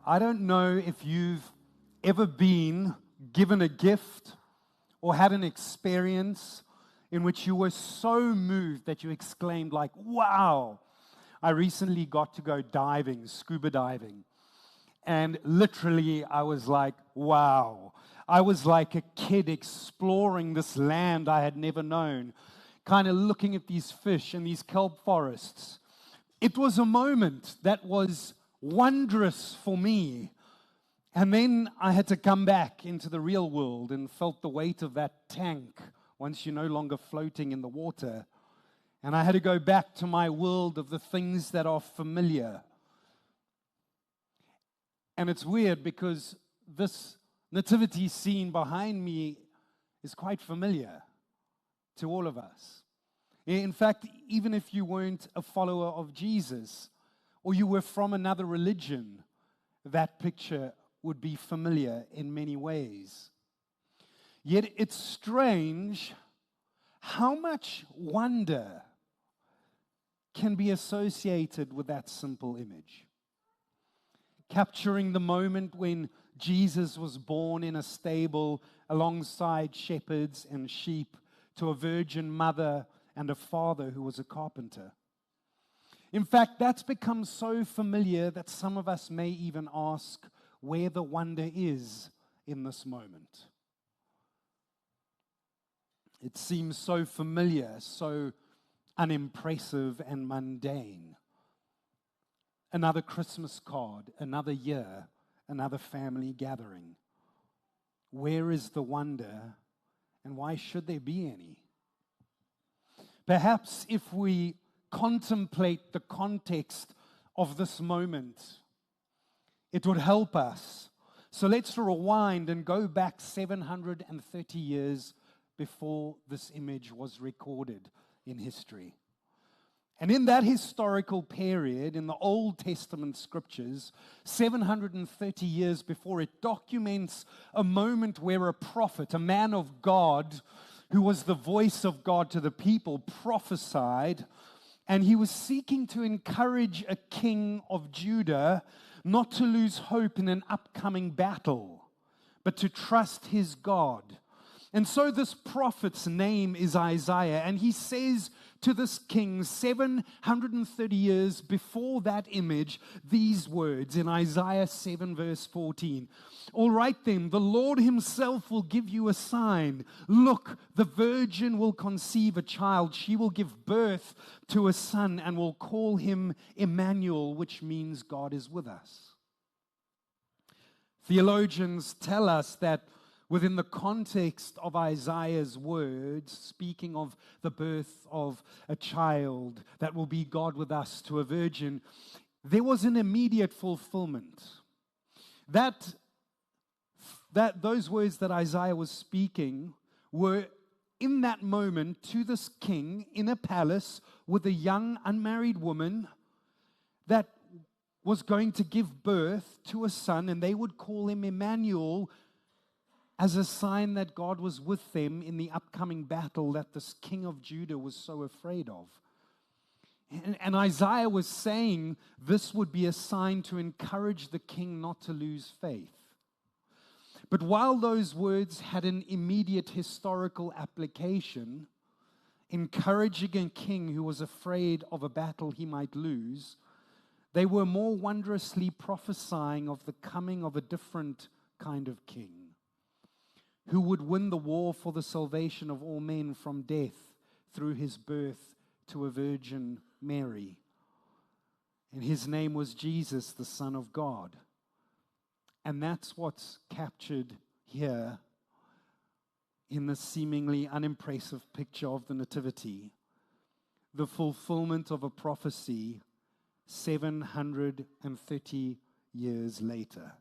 I don't know if you've ever been given a gift or had an experience in which you were so moved that you exclaimed like, wow. I recently got to go diving, scuba diving. And literally I was like, wow. I was like a kid exploring this land I had never known, kind of looking at these fish and these kelp forests. It was a moment that was wondrous for me. And then I had to come back into the real world and felt the weight of that tank once you're no longer floating in the water. And I had to go back to my world of the things that are familiar. And it's weird because this nativity scene behind me is quite familiar to all of us. In fact, even if you weren't a follower of Jesus or you were from another religion, that picture would be familiar in many ways. Yet it's strange how much wonder can be associated with that simple image. Capturing the moment when Jesus was born in a stable alongside shepherds and sheep to a virgin mother and a father who was a carpenter. In fact, that's become so familiar that some of us may even ask where the wonder is in this moment. It seems so familiar, so unimpressive and mundane. Another Christmas card, another year, another family gathering. Where is the wonder, and why should there be any? Perhaps if we contemplate the context of this moment, it would help us. So let's rewind and go back 730 years before this image was recorded in history. And in that historical period, in the Old Testament scriptures, 730 years before, it documents a moment where a prophet, a man of God, who was the voice of God to the people, prophesied, and he was seeking to encourage a king of Judah not to lose hope in an upcoming battle, but to trust his God. And so this prophet's name is Isaiah, and he says to this king 730 years before that image these words in Isaiah 7 verse 14. All right then, the Lord himself will give you a sign. Look, the virgin will conceive a child. She will give birth to a son and will call him Emmanuel, which means God is with us. Theologians tell us that within the context of Isaiah's words, speaking of the birth of a child that will be God with us to a virgin, there was an immediate fulfillment. Those words that Isaiah was speaking were in that moment to this king in a palace with a young unmarried woman that was going to give birth to a son, and they would call him Emmanuel, as a sign that God was with them in the upcoming battle that this king of Judah was so afraid of. And Isaiah was saying this would be a sign to encourage the king not to lose faith. But while those words had an immediate historical application, encouraging a king who was afraid of a battle he might lose, they were more wondrously prophesying of the coming of a different kind of king, who would win the war for the salvation of all men from death through his birth to a virgin Mary. And his name was Jesus, the Son of God. And that's what's captured here in this seemingly unimpressive picture of the Nativity. The fulfillment of a prophecy 730 years later.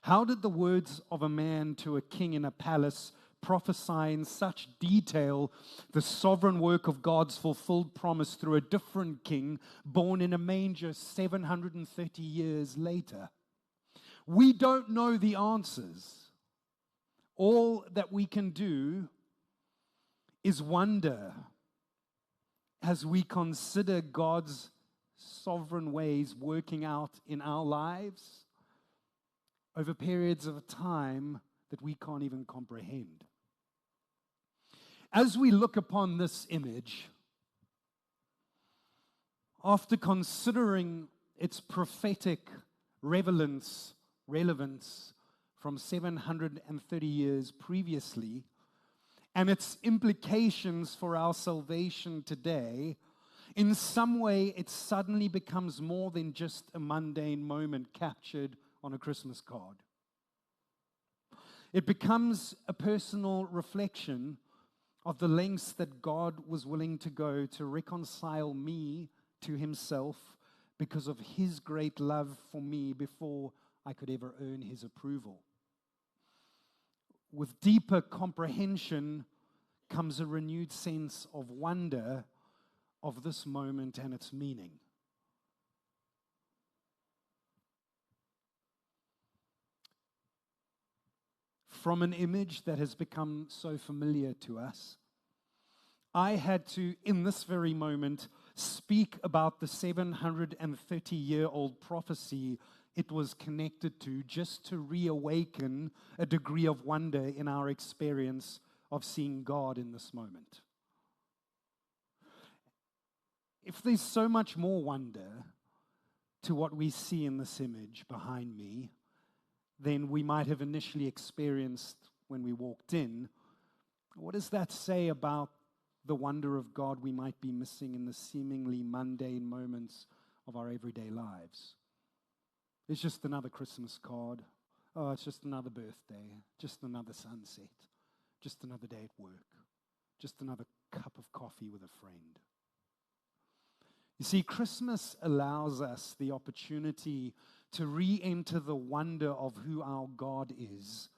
How did the words of a man to a king in a palace prophesy in such detail the sovereign work of God's fulfilled promise through a different king born in a manger 730 years later? We don't know the answers. All that we can do is wonder as we consider God's sovereign ways working out in our lives over periods of time that we can't even comprehend. As we look upon this image, after considering its prophetic relevance from 730 years previously, and its implications for our salvation today, in some way it suddenly becomes more than just a mundane moment captured on a Christmas card. It becomes a personal reflection of the lengths that God was willing to go to reconcile me to himself because of his great love for me before I could ever earn his approval. With deeper comprehension comes a renewed sense of wonder of this moment and its meaning. From an image that has become so familiar to us, I had to, in this very moment, speak about the 730-year-old prophecy it was connected to, just to reawaken a degree of wonder in our experience of seeing God in this moment. If there's so much more wonder to what we see in this image behind me than we might have initially experienced when we walked in, what does that say about the wonder of God we might be missing in the seemingly mundane moments of our everyday lives? It's just another Christmas card. Oh, it's just another birthday. Just another sunset. Just another day at work. Just another cup of coffee with a friend. You see, Christmas allows us the opportunity to re-enter the wonder of who our God is,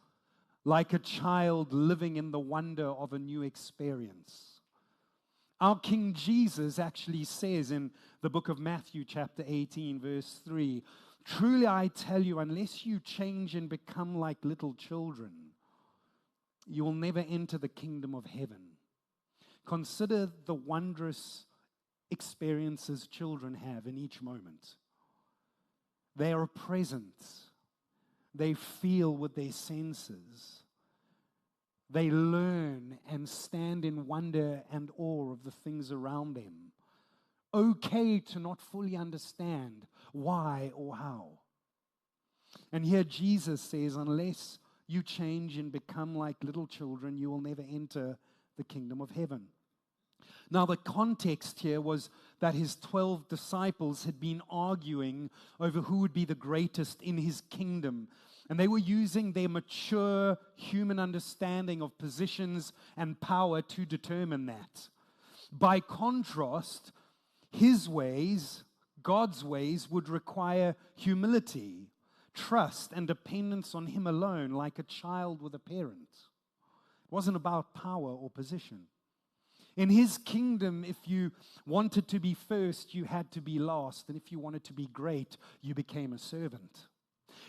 like a child living in the wonder of a new experience. Our King Jesus actually says in the book of Matthew chapter 18 verse 3, "Truly I tell you, unless you change and become like little children, you will never enter the kingdom of heaven." Consider the wondrous experiences children have in each moment. They are present. They feel with their senses. They learn and stand in wonder and awe of the things around them. Okay to not fully understand why or how. And here Jesus says, unless you change and become like little children, you will never enter the kingdom of heaven. Now, the context here was that his 12 disciples had been arguing over who would be the greatest in his kingdom. And they were using their mature human understanding of positions and power to determine that. By contrast, his ways, God's ways, would require humility, trust, and dependence on him alone, like a child with a parent. It wasn't about power or position. In his kingdom, if you wanted to be first, you had to be last. And if you wanted to be great, you became a servant.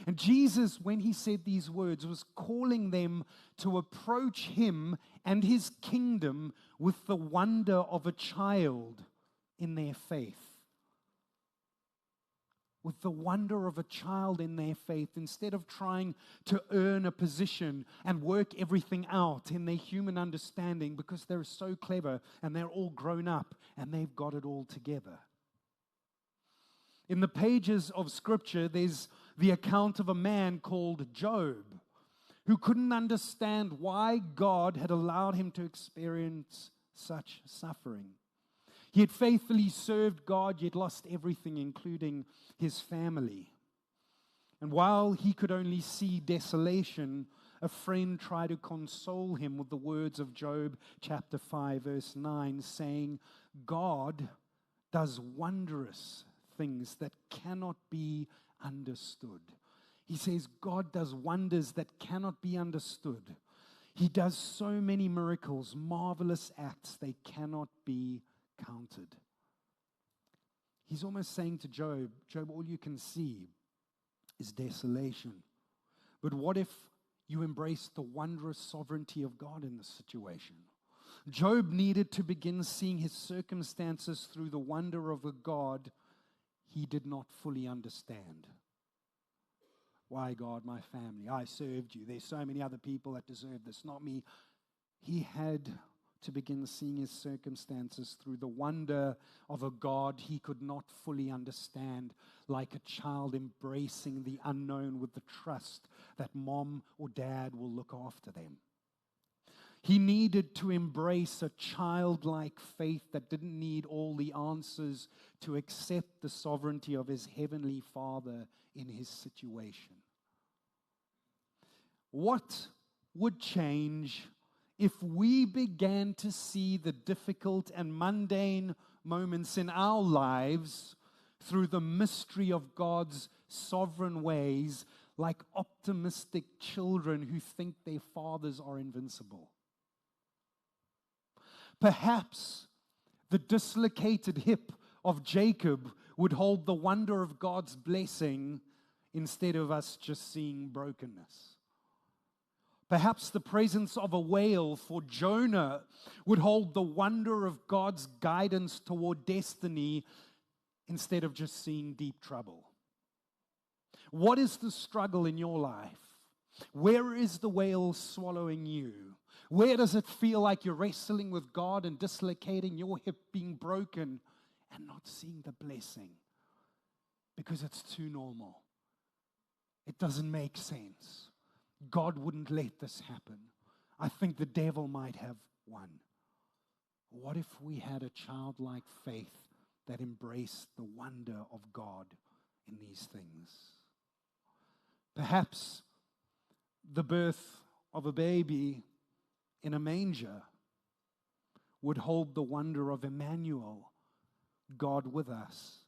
And Jesus, when he said these words, was calling them to approach him and his kingdom with the wonder of a child in their faith. With the wonder of a child in their faith, instead of trying to earn a position and work everything out in their human understanding, because they're so clever and they're all grown up and they've got it all together. In the pages of Scripture, there's the account of a man called Job, who couldn't understand why God had allowed him to experience such suffering. He had faithfully served God, yet lost everything, including his family. And while he could only see desolation, a friend tried to console him with the words of Job chapter 5, verse 9, saying, God does wondrous things that cannot be understood. He says God does wonders that cannot be understood. He does so many miracles, marvelous acts, they cannot be counted. He's almost saying to Job, all you can see is desolation. But what if you embrace the wondrous sovereignty of God in this situation? Job needed to begin seeing his circumstances through the wonder of a God he did not fully understand. Why, God, my family? I served you. There's so many other people that deserve this, not me. He had to begin seeing his circumstances through the wonder of a God he could not fully understand, like a child embracing the unknown with the trust that mom or dad will look after them. He needed to embrace a childlike faith that didn't need all the answers to accept the sovereignty of his heavenly Father in his situation. What would change if we began to see the difficult and mundane moments in our lives through the mystery of God's sovereign ways, like optimistic children who think their fathers are invincible? Perhaps the dislocated hip of Jacob would hold the wonder of God's blessing instead of us just seeing brokenness. Perhaps the presence of a whale for Jonah would hold the wonder of God's guidance toward destiny instead of just seeing deep trouble. What is the struggle in your life? Where is the whale swallowing you? Where does it feel like you're wrestling with God and dislocating your hip, being broken, and not seeing the blessing? Because it's too normal. It doesn't make sense. God wouldn't let this happen. I think the devil might have won. What if we had a childlike faith that embraced the wonder of God in these things? Perhaps the birth of a baby in a manger would hold the wonder of Emmanuel, God with us,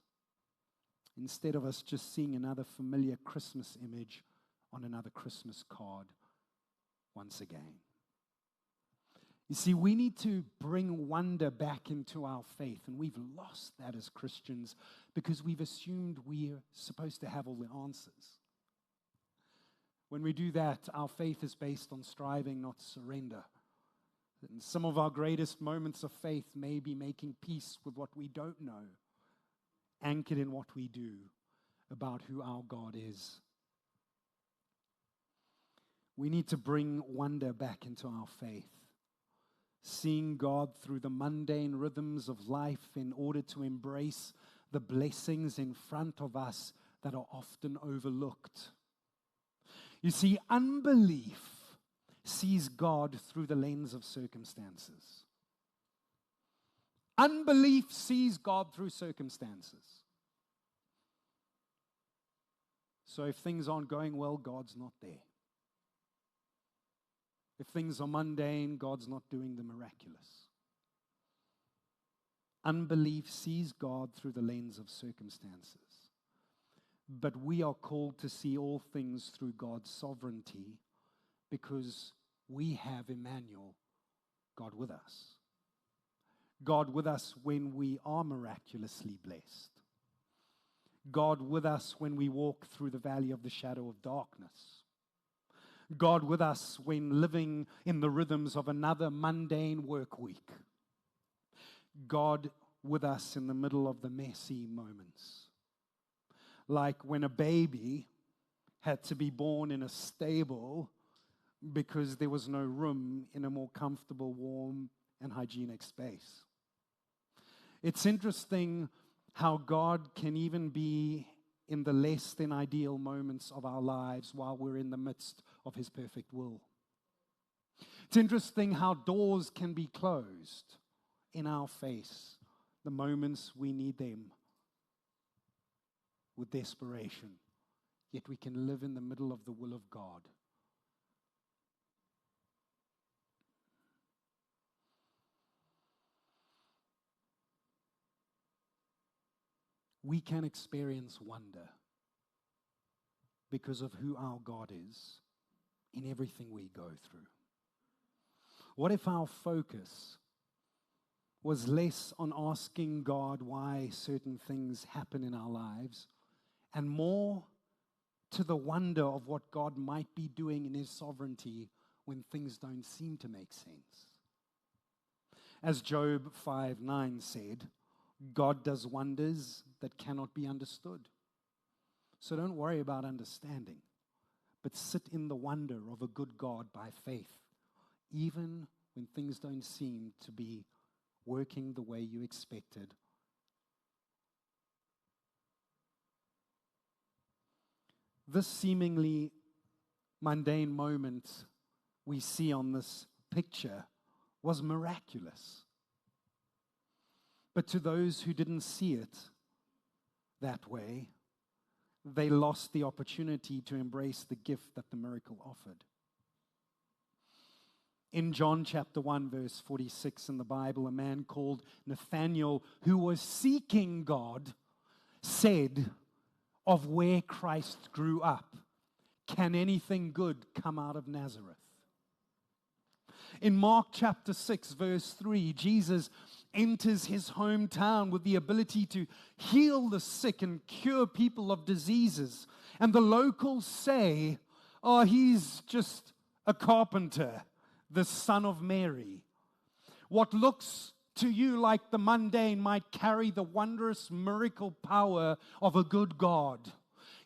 instead of us just seeing another familiar Christmas image on another Christmas card once again. You see, we need to bring wonder back into our faith, and we've lost that as Christians because we've assumed we're supposed to have all the answers. When we do that, our faith is based on striving, not surrender. And some of our greatest moments of faith may be making peace with what we don't know, anchored in what we do about who our God is. We need to bring wonder back into our faith, seeing God through the mundane rhythms of life in order to embrace the blessings in front of us that are often overlooked. You see, unbelief sees God through the lens of circumstances. Unbelief sees God through circumstances. So if things aren't going well, God's not there. If things are mundane, God's not doing the miraculous. Unbelief sees God through the lens of circumstances. But we are called to see all things through God's sovereignty because we have Emmanuel, God with us. God with us when we are miraculously blessed. God with us when we walk through the valley of the shadow of darkness. God with us when living in the rhythms of another mundane work week. God with us in the middle of the messy moments. Like when a baby had to be born in a stable because there was no room in a more comfortable, warm, and hygienic space. It's interesting how God can even be in the less than ideal moments of our lives while we're in the midst of His perfect will. It's interesting how doors can be closed in our face the moments we need them with desperation, yet we can live in the middle of the will of God. We can experience wonder because of who our God is in everything we go through. What if our focus was less on asking God why certain things happen in our lives and more to the wonder of what God might be doing in His sovereignty when things don't seem to make sense? As Job 5:9 said, God does wonders that cannot be understood. So don't worry about understanding, but sit in the wonder of a good God by faith, even when things don't seem to be working the way you expected. This seemingly mundane moment we see on this picture was miraculous. But to those who didn't see it that way, they lost the opportunity to embrace the gift that the miracle offered. In John chapter 1, verse 46 in the Bible, a man called Nathanael, who was seeking God, said of where Christ grew up, "Can anything good come out of Nazareth?" In Mark chapter 6, verse 3, Jesus enters his hometown with the ability to heal the sick and cure people of diseases. And the locals say, "Oh, he's just a carpenter, the son of Mary." What looks to you like the mundane might carry the wondrous miracle power of a good God.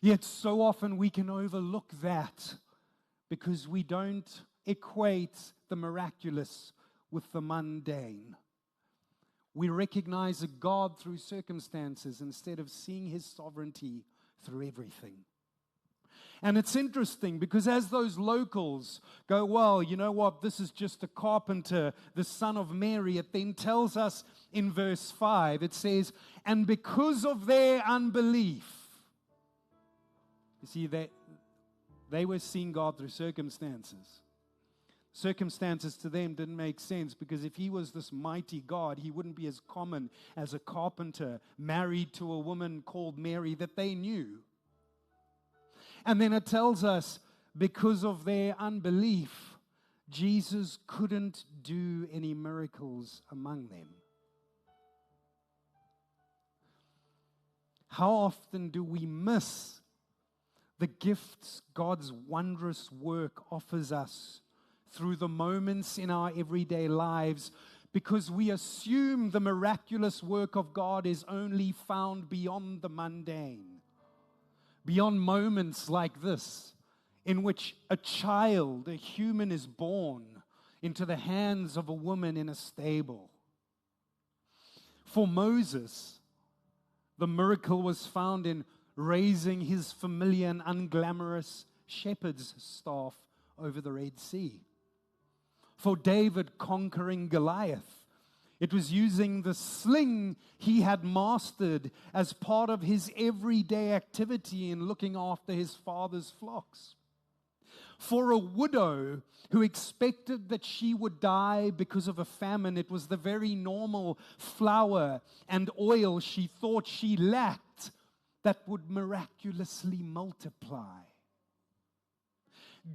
Yet so often we can overlook that because we don't equate the miraculous with the mundane. We recognize a God through circumstances instead of seeing His sovereignty through everything. And it's interesting because as those locals go, "Well, you know what, this is just a carpenter, the son of Mary," it then tells us in verse 5, it says, "And because of their unbelief," you see, they were seeing God through circumstances. Circumstances to them didn't make sense because if He was this mighty God, He wouldn't be as common as a carpenter married to a woman called Mary that they knew. And then it tells us, because of their unbelief, Jesus couldn't do any miracles among them. How often do we miss the gifts God's wondrous work offers us through the moments in our everyday lives because we assume the miraculous work of God is only found beyond the mundane, beyond moments like this in which a child, a human, is born into the hands of a woman in a stable. For Moses, the miracle was found in raising his familiar and unglamorous shepherd's staff over the Red Sea. For David conquering Goliath, it was using the sling he had mastered as part of his everyday activity in looking after his father's flocks. For a widow who expected that she would die because of a famine, it was the very normal flour and oil she thought she lacked that would miraculously multiply.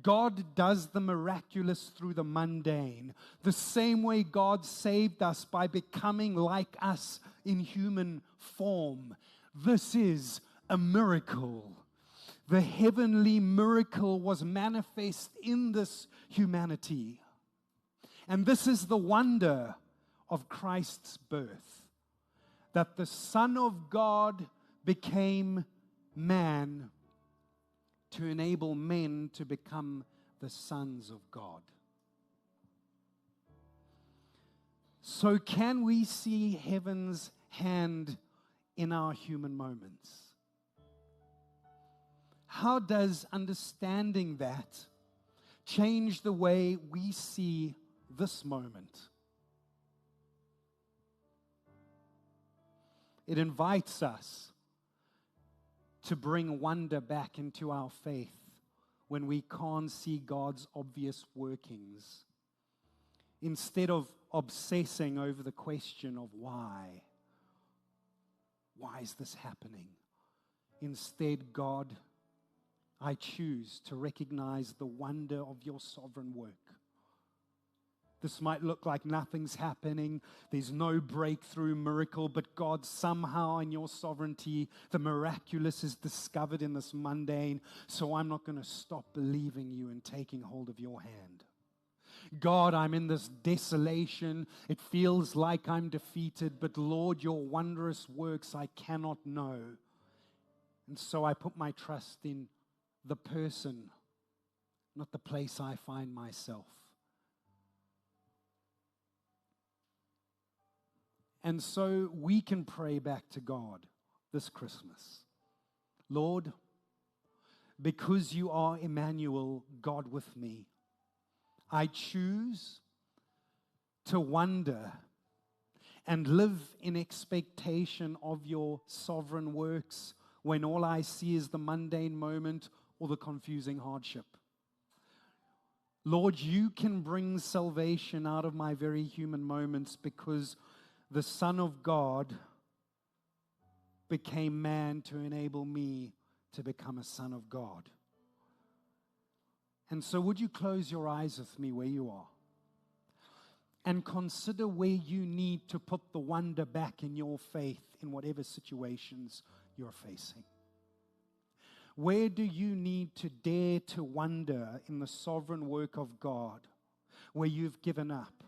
God does the miraculous through the mundane, the same way God saved us by becoming like us in human form. This is a miracle. The heavenly miracle was manifest in this humanity. And this is the wonder of Christ's birth, that the Son of God became man to enable men to become the sons of God. So can we see heaven's hand in our human moments? How does understanding that change the way we see this moment? It invites us to bring wonder back into our faith when we can't see God's obvious workings, instead of obsessing over the question of why. Why is this happening? Instead, God, I choose to recognize the wonder of your sovereign work. This might look like nothing's happening. There's no breakthrough miracle, but God, somehow in your sovereignty, the miraculous is discovered in this mundane, so I'm not going to stop believing you and taking hold of your hand. God, I'm in this desolation. It feels like I'm defeated, but Lord, your wondrous works I cannot know. And so I put my trust in the person, not the place I find myself. And so we can pray back to God this Christmas. Lord, because you are Emmanuel, God with me, I choose to wonder and live in expectation of your sovereign works when all I see is the mundane moment or the confusing hardship. Lord, you can bring salvation out of my very human moments because the Son of God became man to enable me to become a son of God. And so would you close your eyes with me where you are and consider where you need to put the wonder back in your faith in whatever situations you're facing. Where do you need to dare to wonder in the sovereign work of God, where you've given up,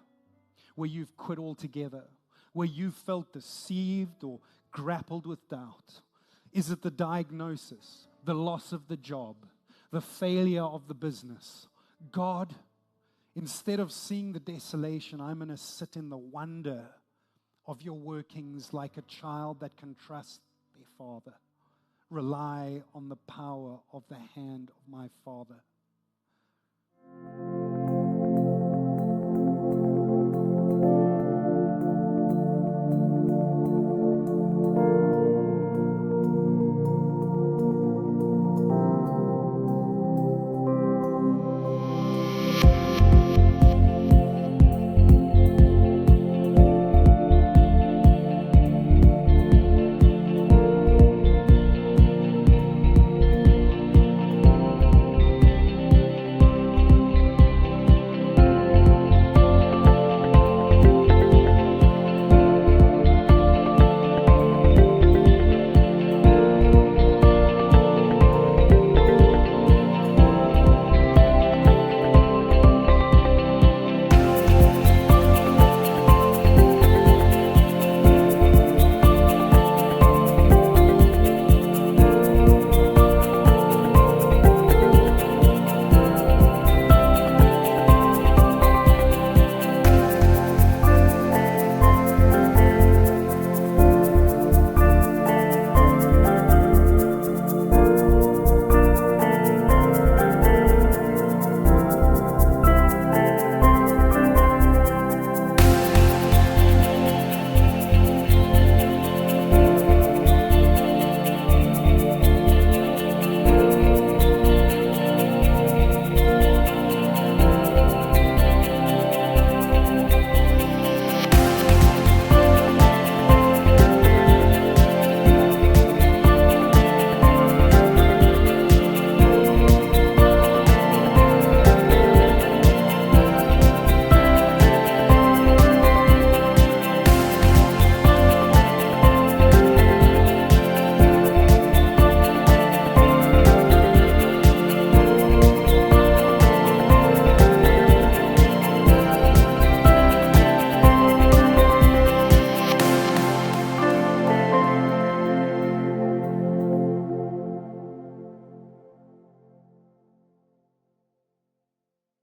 where you've quit altogether, where you've felt deceived or grappled with doubt? Is it the diagnosis, the loss of the job, the failure of the business? God, instead of seeing the desolation, I'm going to sit in the wonder of your workings like a child that can trust their father, rely on the power of the hand of my Father.